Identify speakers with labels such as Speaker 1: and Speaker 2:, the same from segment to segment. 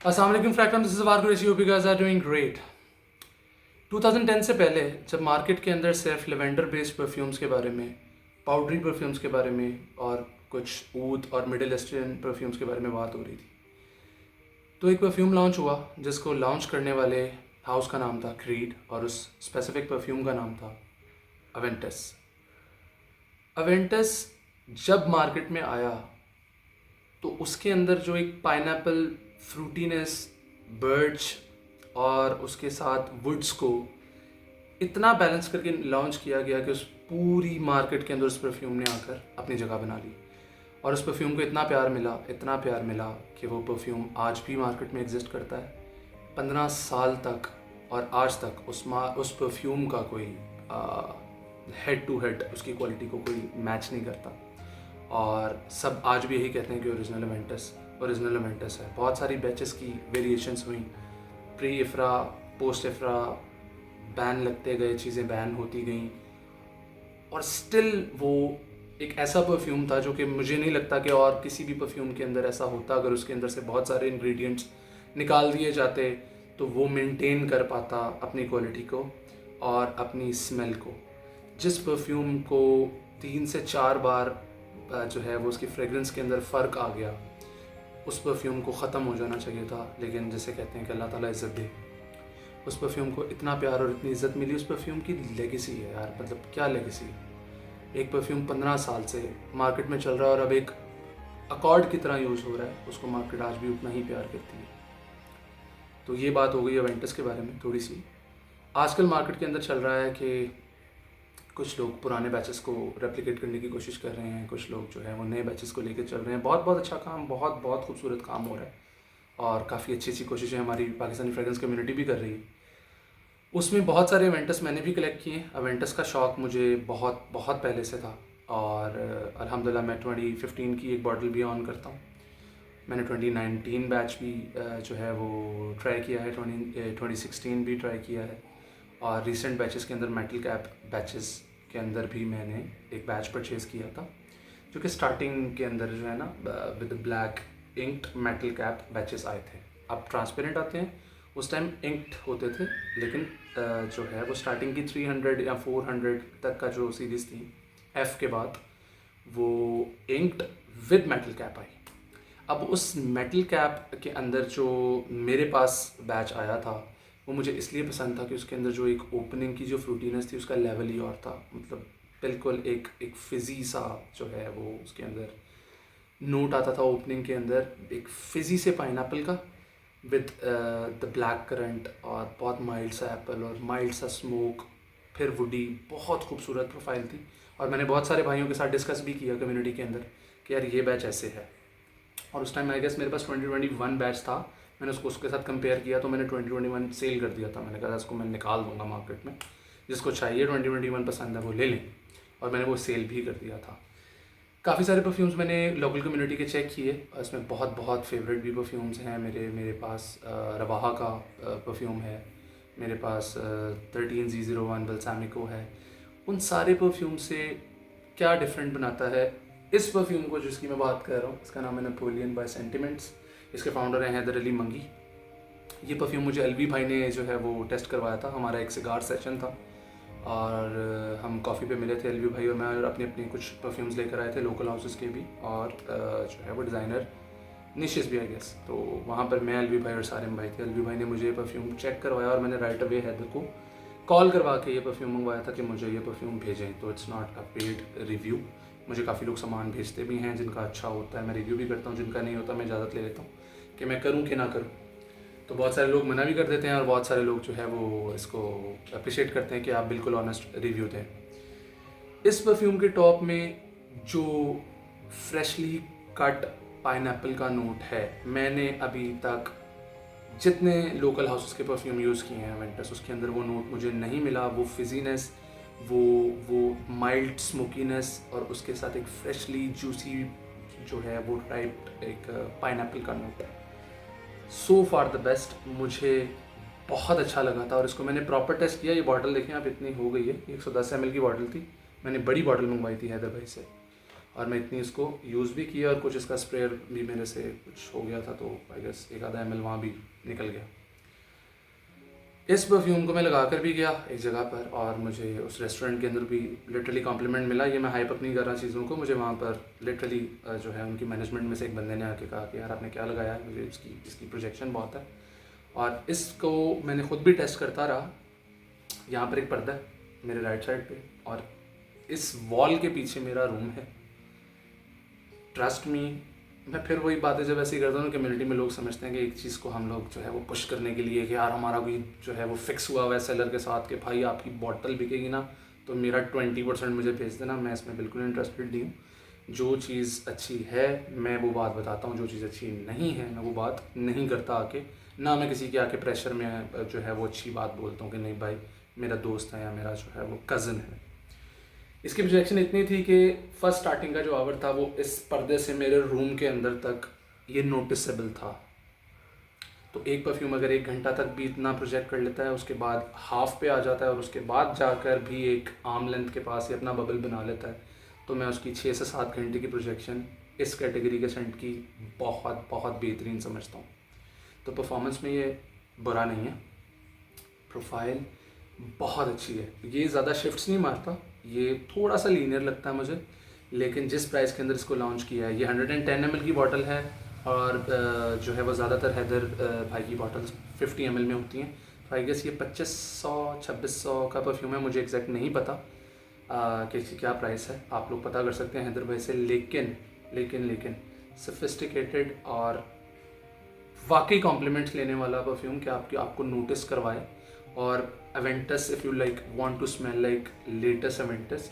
Speaker 1: अस्सलाम वालेकुम Fractum, this is वार Qureshi, hope you guys are doing great. 2010 से पहले जब मार्केट के अंदर सिर्फ लेवेंडर बेस्ड परफ्यूम्स के बारे में, पाउडरी परफ्यूम्स के बारे में और कुछ ऊद और मिडिल ईस्टर्न परफ्यूम्स के बारे में बात हो रही थी, तो एक परफ्यूम लॉन्च हुआ जिसको लॉन्च करने वाले हाउस का नाम था क्रीड और उस स्पेसिफिक परफ्यूम का नाम था अवेंटस। अवेंटस जब मार्केट में आया तो उसके अंदर जो एक पाइनएप्पल फ्रूटीनेस, बर्च और उसके साथ वुड्स को इतना बैलेंस करके लॉन्च किया गया कि उस पूरी मार्केट के अंदर उस परफ्यूम ने आकर अपनी जगह बना ली। और उस परफ्यूम को इतना प्यार मिला कि वो परफ्यूम आज भी मार्केट में एग्जिस्ट करता है 15 साल तक। और आज तक उस परफ्यूम का कोई हेड टू हेड उसकी क्वालिटी को कोई मैच नहीं करता। और सब आज भी यही कहते हैं कि ओरिजिनल अवेंटस है। बहुत सारी बैचेस की वेरिएशंस हुई, प्री इफ्रा, पोस्ट इफ्रा, बैन लगते गए, चीज़ें बैन होती गई और स्टिल वो एक ऐसा परफ्यूम था जो कि मुझे नहीं लगता कि और किसी भी परफ्यूम के अंदर ऐसा होता। अगर उसके अंदर से बहुत सारे इंग्रेडिएंट्स निकाल दिए जाते तो वो मेंटेन कर पाता अपनी क्वालिटी को और अपनी स्मेल को। जिस परफ्यूम को 3 से 4 बार जो है वो उसकी फ्रेगरेंस के अंदर फ़र्क आ गया, उस परफ्यूम को ख़त्म हो जाना चाहिए था। लेकिन जैसे कहते हैं कि अल्लाह ताला इज़्ज़त दे, उस परफ्यूम को इतना प्यार और इतनी इज़्ज़त मिली। उस परफ्यूम की लेगेसी है यार, मतलब क्या लेगेसी है। एक परफ्यूम 15 साल से मार्केट में चल रहा है और अब एक अकॉर्ड की तरह यूज़ हो रहा है, उसको मार्केट आज भी उतना ही प्यार करती है। तो ये बात हो गई अवेंटस के बारे में थोड़ी सी। आजकल मार्केट के अंदर चल रहा है कि कुछ लोग पुराने बैचेस को रेप्लिकेट करने की कोशिश कर रहे हैं, कुछ लोग जो है वो नए बैचेस को लेकर चल रहे हैं। बहुत बहुत अच्छा काम, बहुत बहुत खूबसूरत काम हो रहा है और काफ़ी अच्छी अच्छी कोशिशें हमारी पाकिस्तानी फ्रेगरेंस कम्युनिटी भी कर रही है। उसमें बहुत सारे अवेंटस मैंने भी कलेक्ट किए हैं। अवेंटस का शौक़ मुझे बहुत बहुत पहले से था और अल्हम्दुलिल्लाह मैं 2015 की एक बॉटल भी ऑन करता हूँ। मैंने 2019 बैच भी जो है वो ट्राई किया है, 2016 भी ट्राई किया है और रिसेंट बैचेस के अंदर मेटल कैप बैचेस के अंदर भी मैंने एक बैच परचेज़ किया था, जो कि स्टार्टिंग के अंदर जो है ना with black inked metal cap batches आए थे। अब ट्रांसपेरेंट आते हैं, उस टाइम इंक्ड होते थे, लेकिन जो है वो स्टार्टिंग की 300 या 400 तक का जो सीरीज़ थी एफ़ के बाद वो इंक्ड विद मेटल कैप आई। अब उस मेटल कैप के अंदर जो मेरे पास बैच आया था वो मुझे इसलिए पसंद था कि उसके अंदर जो एक ओपनिंग की जो फ्रूटीनेस थी उसका लेवल ही और था। मतलब बिल्कुल एक फिज़ी सा जो है वो उसके अंदर नोट आता था ओपनिंग के अंदर, एक फिज़ी से पाइनएप्पल का विद द ब्लैक करंट और बहुत माइल्ड सा एप्पल और माइल्ड सा स्मोक, फिर वुडी। बहुत खूबसूरत प्रोफाइल थी और मैंने बहुत सारे भाइयों के साथ डिस्कस भी किया कम्युनिटी के अंदर कि यार ये बैच ऐसे है। और उस टाइम आई गेस मेरे पास 2021 बैच था, मैंने उसके साथ कंपेयर किया तो मैंने 2021 सेल कर दिया था। मैंने कहा इसको मैं निकाल दूंगा मार्केट में, जिसको चाहिए 2021 पसंद है वो ले लें, और मैंने वो सेल भी कर दिया था। काफ़ी सारे परफ्यूम्स मैंने लोकल कम्युनिटी के चेक किए, इसमें बहुत बहुत फेवरेट भी परफ्यूम्स हैं मेरे पास। रवाहा का परफ्यूम है, मेरे पास 13Z01 बल्सामिको है। उन सारे परफ्यूम से क्या डिफरेंट बनाता है इस परफ्यूम को जिसकी मैं बात कर रहा हूँ, इसका नाम है नेपोलियन बाय सेंटिमेंट्स। इसके फाउंडर हैं हैदर अली मंगी। ये परफ्यूम मुझे अलवी भाई ने जो है वो टेस्ट करवाया था, हमारा एक सिगार सेशन था और हम कॉफ़ी पे मिले थे अलवी भाई और मैं, और अपने अपने कुछ परफ्यूम्स लेकर आए थे लोकल हाउसेस के भी और जो है वो डिज़ाइनर निशेस भी आई गेस। तो वहाँ पर मैं, अलवी भाई और सारिम भाई थे। अलवी भाई ने मुझे परफ्यूम चेक करवाया और मैंने राइट अवे हैदर को कॉल करवा के ये परफ्यूम मंगवाया था कि मुझे ये परफ्यूम भेजें। तो it's not a paid review, मुझे काफ़ी लोग सामान भेजते भी हैं जिनका अच्छा होता है, मैं रिव्यू भी करता हूँ, जिनका नहीं होता मैं इजाज़त ले लेता हूँ कि मैं करूँ कि ना करूँ। तो बहुत सारे लोग मना भी कर देते हैं और बहुत सारे लोग जो है वो इसको अप्रिशिएट करते हैं कि आप बिल्कुल ऑनेस्ट रिव्यू दें। इस परफ्यूम के टॉप में जो फ्रेशली कट पाइनएप्पल का नोट है, मैंने अभी तक जितने लोकल हाउसेस के परफ्यूम यूज़ किए हैं अवेंटस, उसके अंदर वो नोट मुझे नहीं मिला। वो फिजीनेस, वो माइल्ड स्मोकीनेस और उसके साथ एक फ्रेशली जूसी जो है वो टाइप एक पाइनएप्पल का नोट है। सो फार द बेस्ट, मुझे बहुत अच्छा लगा था और इसको मैंने प्रॉपर टेस्ट किया। ये बॉटल देखें आप, इतनी हो गई है, 110 ml की बॉटल थी, मैंने बड़ी बॉटल मंगवाई थी हैदर भाई से और मैं इतनी इसको यूज़ भी किया और कुछ इसका स्प्रेयर भी मेरे से कुछ हो गया था, तो आई गेस 1 आधा ml वहाँ भी निकल गया। इस परफ्यूम को मैं लगा कर भी गया एक जगह पर और मुझे उस रेस्टोरेंट के अंदर भी लिटरली कॉम्प्लीमेंट मिला। ये मैं हाइप अप नहीं कर रहा चीज़ों को, मुझे वहाँ पर लिटरली जो है उनकी मैनेजमेंट में से एक बंदे ने आके कहा कि यार आपने क्या लगाया है, मुझे इसकी प्रोजेक्शन बहुत है। और इसको मैंने ख़ुद भी टेस्ट करता रहा। यहाँ पर एक पर्दा है मेरे राइट साइड पे और इस वॉल के पीछे मेरा रूम है। ट्रस्ट मी, मैं फिर वही बातें जब ऐसी करता हूँ, कम्युनिटी में लोग समझते हैं कि एक चीज़ को हम लोग जो है वो पुश करने के लिए कि यार हमारा कोई जो है वो फिक्स हुआ हुआ है सेलर के साथ कि भाई आपकी बॉटल बिकेगी ना तो मेरा 20% मुझे भेज देना, मैं इसमें बिल्कुल इंटरेस्टेड नहीं हूँ। जो चीज़ अच्छी है मैं वो बात बताता हूँ, जो चीज़ अच्छी नहीं है मैं वो बात नहीं करता आके, ना मैं किसी के आके प्रेशर में जो है वो अच्छी बात बोलता हूँ कि नहीं भाई मेरा दोस्त है या मेरा जो है वो कज़न है। इसकी प्रोजेक्शन इतनी थी कि फर्स्ट स्टार्टिंग का जो आवर था वो इस पर्दे से मेरे रूम के अंदर तक ये नोटिसेबल था। तो एक परफ्यूम अगर 1 घंटा तक भी इतना प्रोजेक्ट कर लेता है, उसके बाद हाफ पे आ जाता है और उसके बाद जाकर भी एक आर्म लेंथ के पास ही अपना बबल बना लेता है, तो मैं उसकी 6 से 7 घंटे की प्रोजेक्शन इस कैटेगरी के सेंट की बहुत बहुत बेहतरीन समझता हूँ। तो परफॉर्मेंस में ये बुरा नहीं है, प्रोफाइल बहुत अच्छी है, ये ज़्यादा शिफ्ट्स नहीं मारता, ये थोड़ा सा लीनियर लगता है मुझे, लेकिन जिस प्राइस के अंदर इसको लॉन्च किया है, ये 110 ml की बॉटल है और जो है वो ज़्यादातर हैदर भाई की बॉटल्स 50 ml में होती हैं। तो आई गेस ये 2500-2600 का परफ्यूम है, मुझे एग्जैक्ट नहीं पता कि इसकी क्या प्राइस है, आप लोग पता कर सकते हैं हैदर भाई से। लेकिन सोफिस्टिकेटेड और वाकई कॉम्प्लीमेंट्स लेने वाला परफ्यूम कि आपको नोटिस करवाए। और Aventus, if you like want to smell like latest Aventus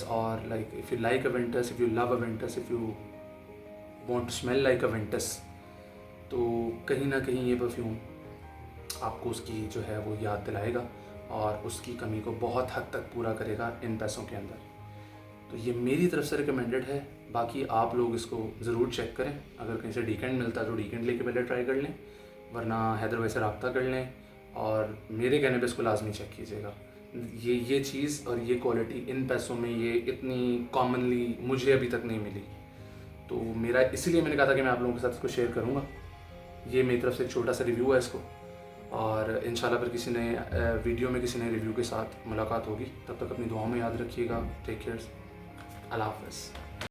Speaker 1: or like if you like Aventus, if you love Aventus, if you want to smell like Aventus, तो कहीं ना कहीं ये परफ्यूम आपको उसकी जो है वो याद दिलाएगा और उसकी कमी को बहुत हद तक पूरा करेगा इन पैसों के अंदर। तो ये मेरी तरफ से रिकमेंडेड है। बाकी आप लोग इसको ज़रूर चेक करें, अगर कहीं से डीकेंड मिलता है तो डीकेंड लेके पहले ट्राई कर लें, वरना हैदर भाई से रब्ता कर लें और मेरे कहने पे इसको लाजमी चेक कीजिएगा। ये चीज़ और ये क्वालिटी इन पैसों में ये इतनी कॉमनली मुझे अभी तक नहीं मिली, तो मेरा इसीलिए मैंने कहा था कि मैं आप लोगों के साथ इसको शेयर करूँगा। ये मेरी तरफ से एक छोटा सा रिव्यू है इसको, और इंशाल्लाह फिर किसी नए वीडियो में किसी नए रिव्यू के साथ मुलाकात होगी। तब तक अपनी दुआओं में याद रखिएगा। टेक केयर, अल्लाह हाफ़िज़।